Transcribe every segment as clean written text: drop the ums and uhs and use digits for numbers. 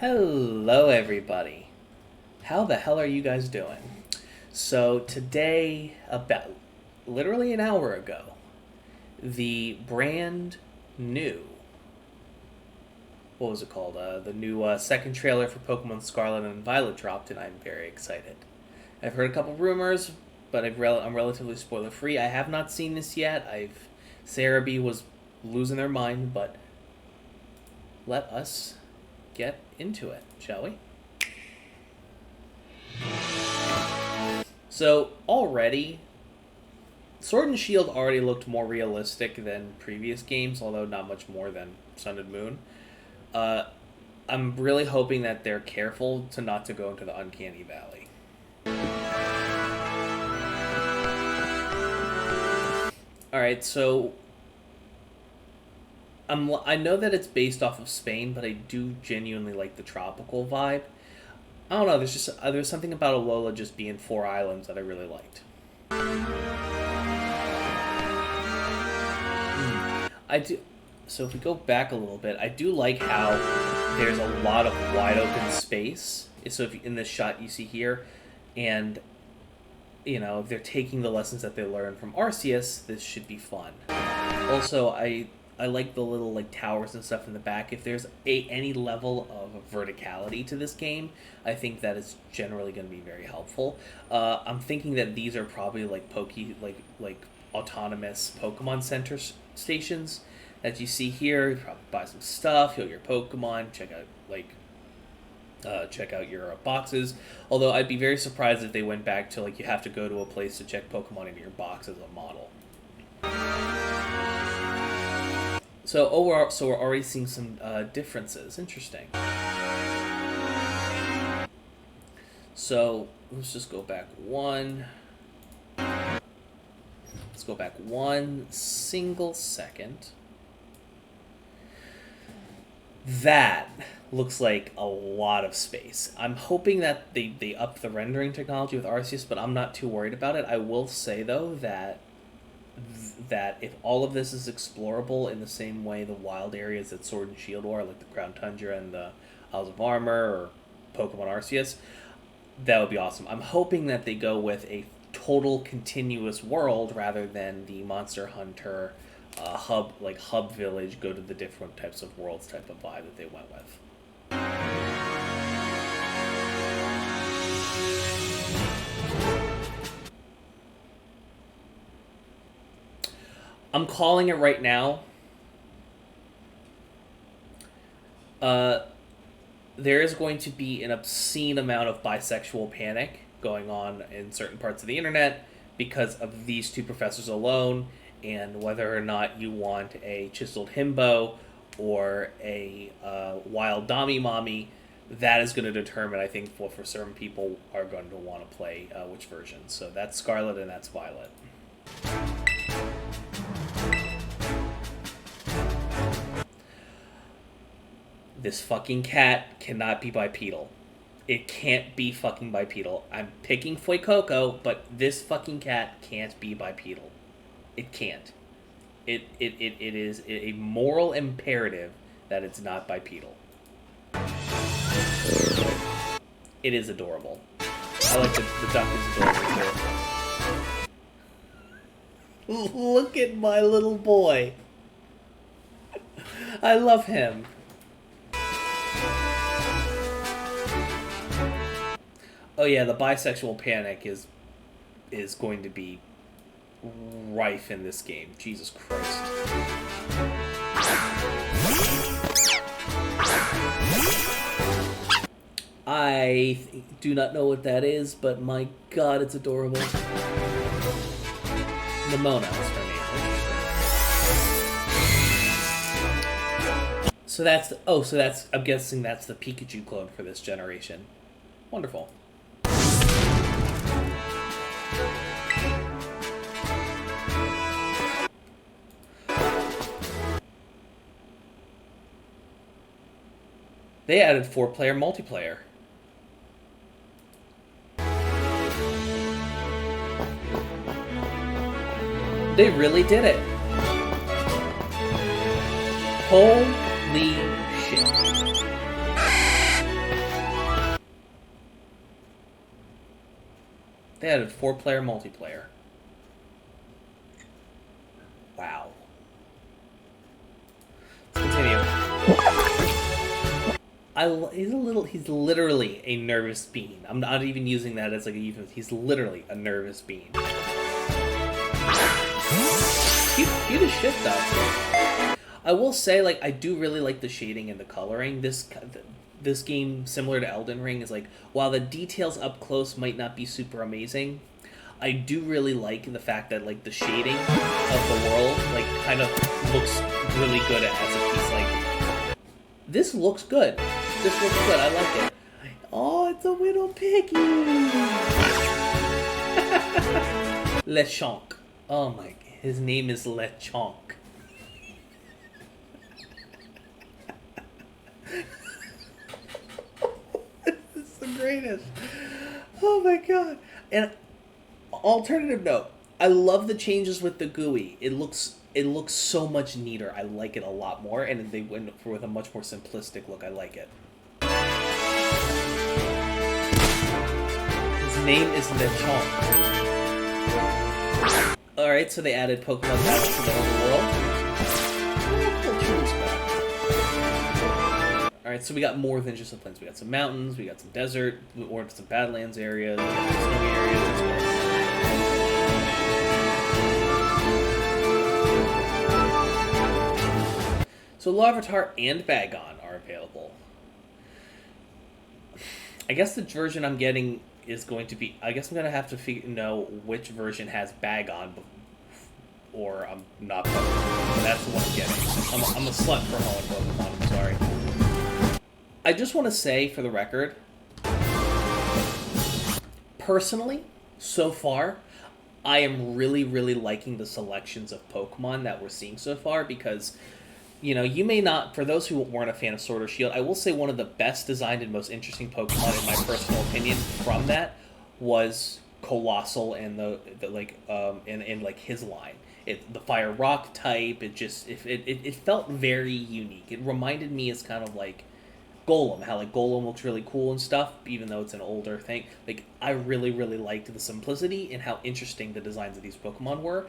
Hello everybody. How the hell are you guys doing? So today, about literally an hour ago, the brand new, what was it called? The new second trailer for Pokemon Scarlet and Violet dropped, and I'm very excited. I've heard a couple rumors, but I'm relatively spoiler free. I have not seen this yet. Sarah B was losing their mind, but let us get into it, shall we? So already, Sword and Shield already looked more realistic than previous games, although not much more than Sun and Moon. I'm really hoping that they're careful not to go into the Uncanny Valley. Alright, so I know that it's based off of Spain, but I do genuinely like the tropical vibe. I don't know, there's something about Alola just being 4 islands that I really liked. So if we go back a little bit, I do like how there's a lot of wide open space. So if in this shot you see here, and you know, if they're taking the lessons that they learned from Arceus, this should be fun. Also, I like the little towers and stuff in the back. If there's any level of verticality to this game, I think that is generally going to be very helpful. I'm thinking that these are probably autonomous Pokemon Center stations that you see here. You probably buy some stuff, heal your Pokemon, check out your boxes. Although I'd be very surprised if they went back to you have to go to a place to check Pokemon into your box as a model. So we're already seeing some differences. Interesting. So let's just go back one. Let's go back one single second. That looks like a lot of space. I'm hoping that they up the rendering technology with Arceus, but I'm not too worried about it. I will say though that if all of this is explorable in the same way the wild areas that Sword and Shield are, like the Crown Tundra and the Isles of Armor or Pokemon Arceus, that would be awesome. I'm hoping that they go with a total continuous world rather than the Monster Hunter hub village, go to the different types of worlds type of vibe that they went with. I'm calling it right now. There is going to be an obscene amount of bisexual panic going on in certain parts of the internet because of these two professors alone, and whether or not you want a chiseled himbo or a wild Dami Mommy, that is going to determine, I think, what for certain people are going to want to play which version. So that's Scarlet and that's Violet. This fucking cat cannot be bipedal. It can't be fucking bipedal. I'm picking Fuecoco, but this fucking cat can't be bipedal. It can't. It is a moral imperative that it's not bipedal. It is adorable. I like the duck is adorable too. Look at my little boy. I love him. Oh yeah, the bisexual panic is going to be rife in this game. Jesus Christ. I do not know what that is, but my god, it's adorable. Nimona is her name. So that's I'm guessing that's the Pikachu clone for this generation. Wonderful. They added 4-player multiplayer. They really did it. Holy shit. They added 4-player multiplayer. Wow. Let's continue. He's literally a nervous bean. I'm not even using that as like a euphemism. He's literally a nervous bean. Cute as shit though. I will say, like, I do really like the shading and the coloring. This game, similar to Elden Ring, is like, while the details up close might not be super amazing, I do really like the fact that, like, the shading of the world, like, kind of looks really good as a piece. Like, this looks good. This looks good. I like it. Oh, it's a little piggy. Lechonk. Oh my, his name is Lechonk. This is the greatest. Oh my god. And alternative note, I love the changes with the GUI. It looks so much neater. I like it a lot more, and they went with a much more simplistic look. I like it. His name is Lechonk. Alright, so they added Pokemon battles to the overworld. Alright, so we got more than just the plains. We got some mountains, we got some desert, or some Badlands areas, we got some snowy areas as well. So Larvitar and Bagon are available. I guess the version I'm getting is going to be... I guess I'm going to have to know which version has Bagon, or I'm not Pokemon. That's the one I'm getting. I'm a slut for hauling Pokemon, I'm sorry. I just want to say, for the record, personally, so far, I am really, really liking the selections of Pokemon that we're seeing so far, because... You know, you may not, for those who weren't a fan of Sword or Shield, I will say one of the best designed and most interesting Pokemon, in my personal opinion, from that was Colossal and and like his line. The Fire Rock type, it felt very unique. It reminded me as kind of like Golem, how like Golem looks really cool and stuff, even though it's an older thing. Like, I really, really liked the simplicity and how interesting the designs of these Pokemon were.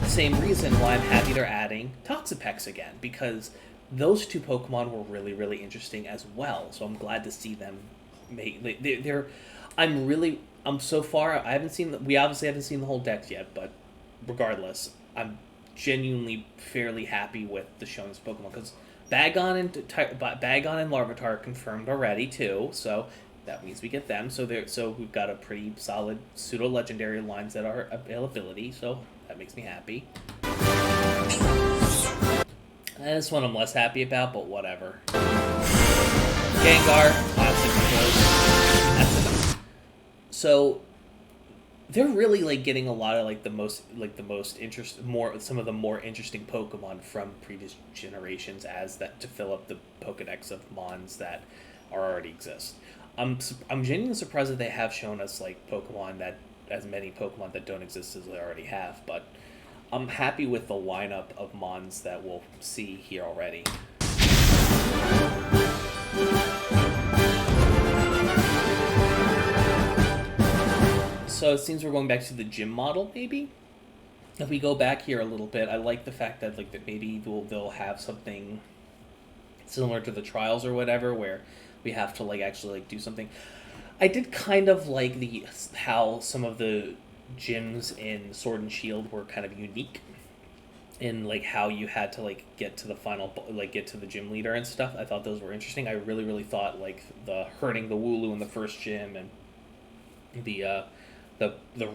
Same reason why I'm happy they're adding Toxapex again, because those two Pokemon were really, really interesting as well. So I'm glad to see them make. I'm so far. We obviously haven't seen the whole deck yet, but regardless, I'm genuinely fairly happy with the showings of Pokemon, because Bagon and Larvitar are confirmed already too. So that means we get them. So we've got a pretty solid pseudo legendary lines that are availability. So that makes me happy. And this one I'm less happy about, but whatever. Gengar, classic. That's enough. So they're really like getting a lot of some of the more interesting Pokemon from previous generations to fill up the Pokedex of Mons that already exist. I'm genuinely surprised that they have shown us like as many Pokemon that don't exist as they already have, but I'm happy with the lineup of Mons that we'll see here already. So it seems we're going back to the gym model, maybe? If we go back here a little bit, I like the fact that that maybe they'll have something similar to the trials or whatever, where we have to actually do something. I did kind of like how some of the gyms in Sword and Shield were kind of unique in how you had to get to the final get to the gym leader and stuff. I thought those were interesting. I really, really thought the hurting the Wooloo in the first gym, and the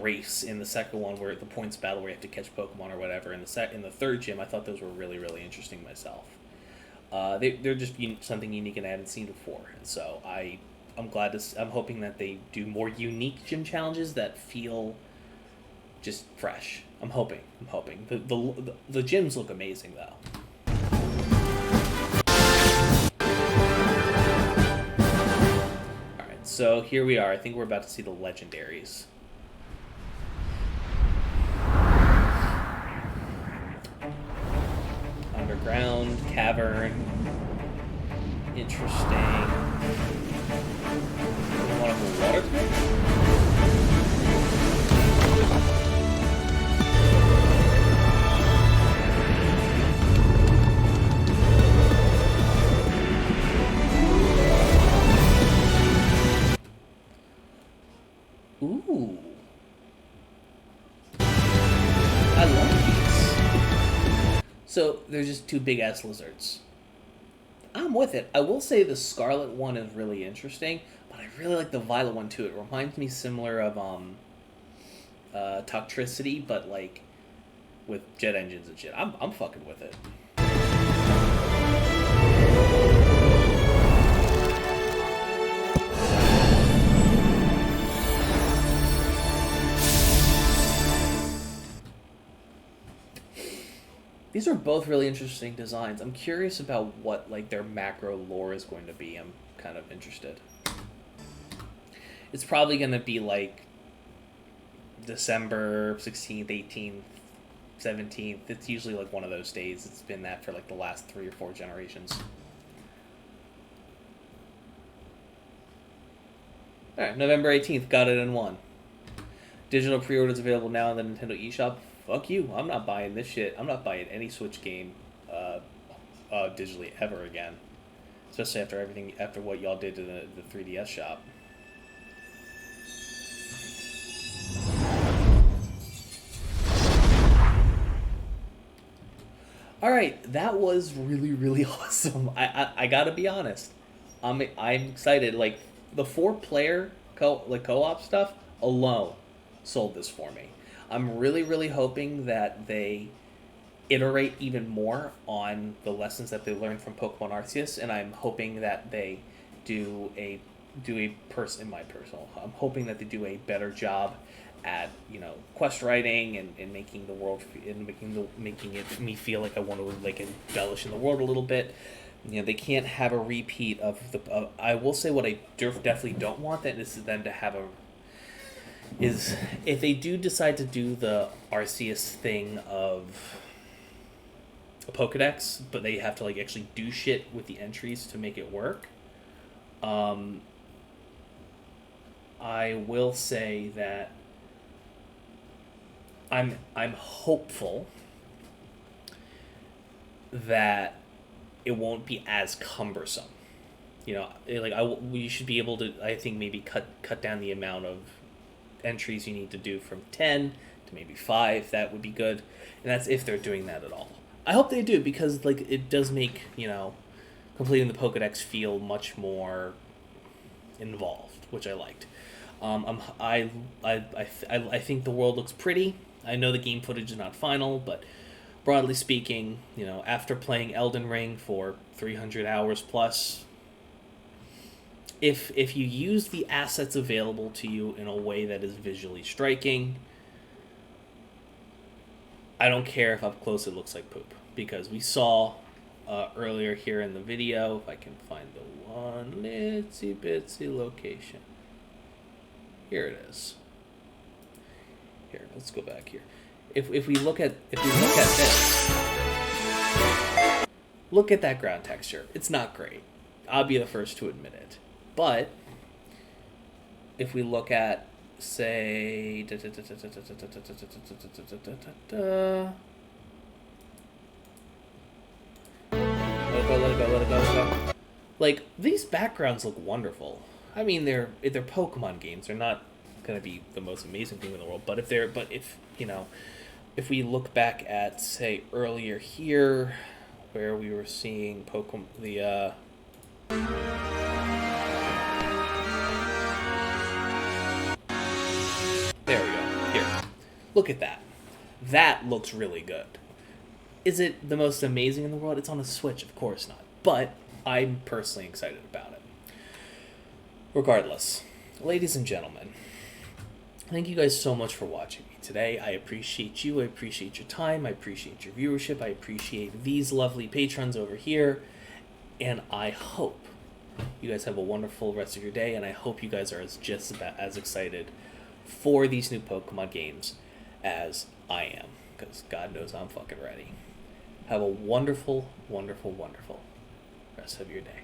race in the second one, where the points battle where you have to catch Pokemon or whatever in the third gym, I thought those were really, really interesting myself. They're just something unique and I hadn't seen before, and so I'm hoping that they do more unique gym challenges that feel just fresh. I'm hoping. The gyms look amazing though. Alright, so here we are. I think we're about to see the legendaries. Underground, cavern. Interesting. One of the water type? Ooh. I love these. So, they're just two big-ass lizards. I'm with it. I will say the Scarlet one is really interesting, but I really like the Violet one too. It reminds me similar of Toxtricity, but like with jet engines and shit. I'm fucking with it. These are both really interesting designs. I'm curious about what like their macro lore is going to be. I'm kind of interested. It's probably going to be like December 16th, 18th, 17th. It's usually like one of those days. It's been that for like the last 3 or 4 generations. Alright, November 18th, got it in 1. Digital pre-orders available now in the Nintendo eShop. Fuck you, I'm not buying this shit. I'm not buying any Switch game digitally ever again. Especially after what y'all did to the 3DS shop. Alright, that was really, really awesome. I gotta be honest. I'm excited. Like, the 4-player co-op stuff alone sold this for me. I'm really, really hoping that they iterate even more on the lessons that they learned from Pokemon Arceus, and I'm hoping that they I'm hoping that they do a better job at, you know, quest writing and making the world and making it me feel like I want to like embellish in the world a little bit. You know, they can't have a repeat of the. I will say what I definitely don't want that is them to have is if they do decide to do the Arceus thing of a Pokedex, but they have to like actually do shit with the entries to make it work. I will say that I'm hopeful that it won't be as cumbersome. You know, like we should be able to, I think, maybe cut down the amount of entries you need to do from 10 to maybe 5. That would be good, and that's if they're doing that at all. I hope they do, because like it does make, you know, completing the Pokedex feel much more involved, which I liked. I think the world looks pretty. I know the game footage is not final, but broadly speaking, you know, after playing Elden Ring for 300 hours plus, if you use the assets available to you in a way that is visually striking, I don't care if up close it looks like poop, because we saw earlier here in the video, if I can find the one itsy bitsy location. Here it is. Here, let's go back here. If we look at this, look at that ground texture. It's not great. I'll be the first to admit it. But if we look at, say, let it go. Like, these backgrounds look wonderful. I mean, they're Pokemon games. They're not gonna be the most amazing thing in the world. But if you know, if we look back at, say, earlier here, where we were seeing Pokemon, there we go. Here, look at that. That looks really good. Is it the most amazing in the world? It's on a Switch, of course not. But I'm personally excited about it. Regardless, ladies and gentlemen, thank you guys so much for watching me today. I appreciate you. I appreciate your time. I appreciate your viewership. I appreciate these lovely patrons over here. And I hope you guys have a wonderful rest of your day. And I hope you guys are just about as excited for these new Pokemon games as I am. Because God knows I'm fucking ready. Have a wonderful, wonderful, wonderful rest of your day.